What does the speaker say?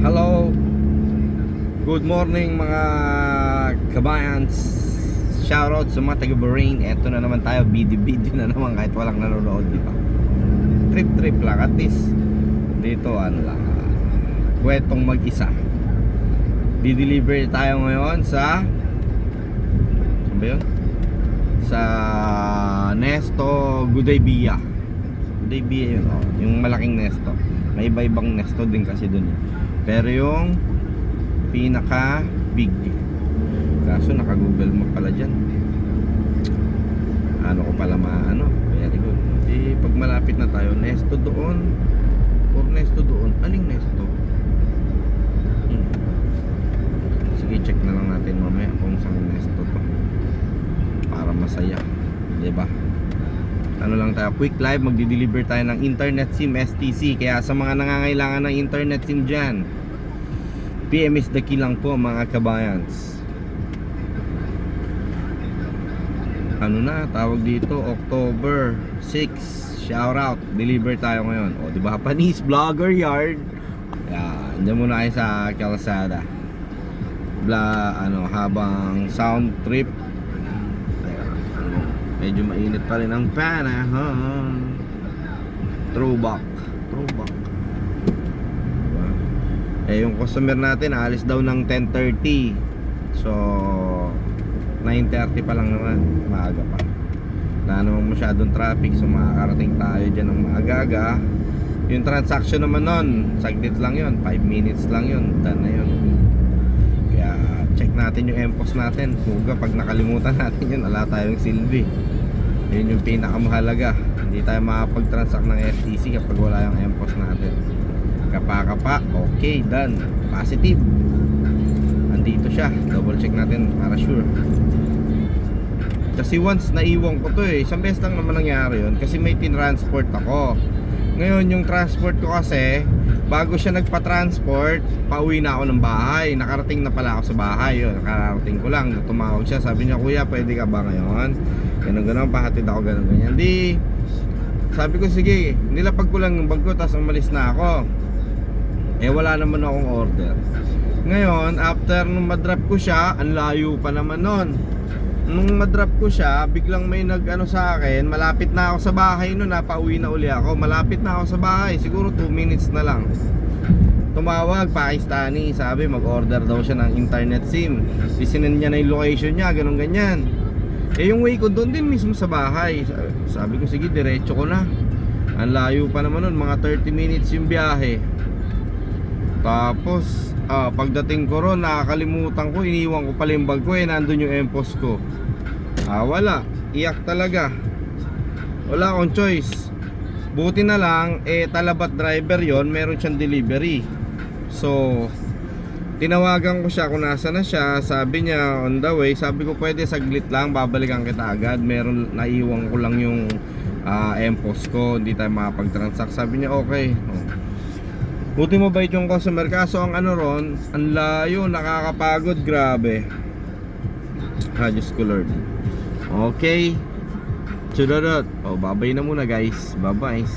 Hello, good morning mga kabayans. Shoutout sa mga taga Bahrain. Eto na naman tayo, video na naman kahit walang nanonood, di ba? Trip lang, at least dito kwentong mag-isa. Di-deliver tayo ngayon sa saan ba yun? Sa Nesto Gudaybiyah yun, yung malaking Nesto. May iba-ibang Nesto din kasi dun eh. Pero yung pinaka big, kaso naka Google Map pala dyan. Ano ko pala very good. Pag malapit na tayo, Nesto doon or Nesto doon, aling Nesto? Sige, check na lang natin mamaya kung saan Nesto to para masaya, diba? Ano lang tayo, quick live, magdi-deliver tayo ng internet SIM STC. Kaya sa mga nangangailangan ng internet SIM dyan, PM is the key lang po mga kabayans. Ano na, tawag dito, October 6, shout out, deliver tayo ngayon. O diba, Panis Vlogger Yard. Yan, dyan muna kayo sa kalsada. Habang sound trip. Medyo mainit pa rin ang panahon. Throwback. Diba? Yung customer natin aalis daw ng 10:30. So 9:30 pa lang naman. Maaga pa. Wala naman masyadong traffic. So makakarating tayo dyan ng maaga. Yung transaction naman nun, saglit lang yun, 5 minutes lang yun, done na yun. Kaya check natin yung MPOS natin. Huwag pag nakalimutan natin yun, wala tayong silbi. Yun yung pinakamahalaga. Hindi tayo makapag-transact ng STC kapag wala yung MPOS natin. Kapa, okay, done. Positive. Andito siya. Double check natin para sure. Kasi once naiwan ko to isang beses lang naman nangyari yun. Kasi may tinransport ako. Ngayon yung transport ko kasi, bago siya nagpa-transport, pauwi na ako ng bahay. Nakarating na pala ako sa bahay. Yun, nakarating ko lang. Tumawag siya, sabi niya, kuya, pwede ka ba ngayon? Ganun, pahatid ako, ganyan. Di, sabi ko, sige, nilapag ko lang yung bag ko, tapos umalis na ako. Wala naman akong order. Ngayon, after nung madrop ko siya, ang layo pa naman nun. Nung madrop ko siya, biglang may nag-ano sa akin, malapit na ako sa bahay nun, pauwi na uli ako. Malapit na ako sa bahay, siguro 2 minutes na lang. Tumawag, Pakistani, sabi mag-order daw siya ng internet SIM. Isinan niya na yung location niya, ganun ganyan. Yung way ko doon din mismo sa bahay. Sabi ko, sige, diretso ko na. Ang layo pa naman nun, mga 30 minutes yung biyahe. Tapos pagdating ko ron, nakakalimutan ko, iniwan ko pala yung bag ko, nandun yung MPOS ko. Wala, iyak talaga. Wala akong choice. Buti na lang, talabat driver yon, meron siyang delivery. So tinawagan ko siya kung nasa na siya. Sabi niya on the way. Sabi ko pwede saglit lang, babalikan kita agad. Meron, naiwan ko lang yung MPOS ko, hindi tayo makapag-transact. Sabi niya okay. Buti mabait yung customer. Kaso ang ron, ang layo, nakakapagod, grabe. Diyos ko Lord. Okay, babay na muna guys. Bye bye.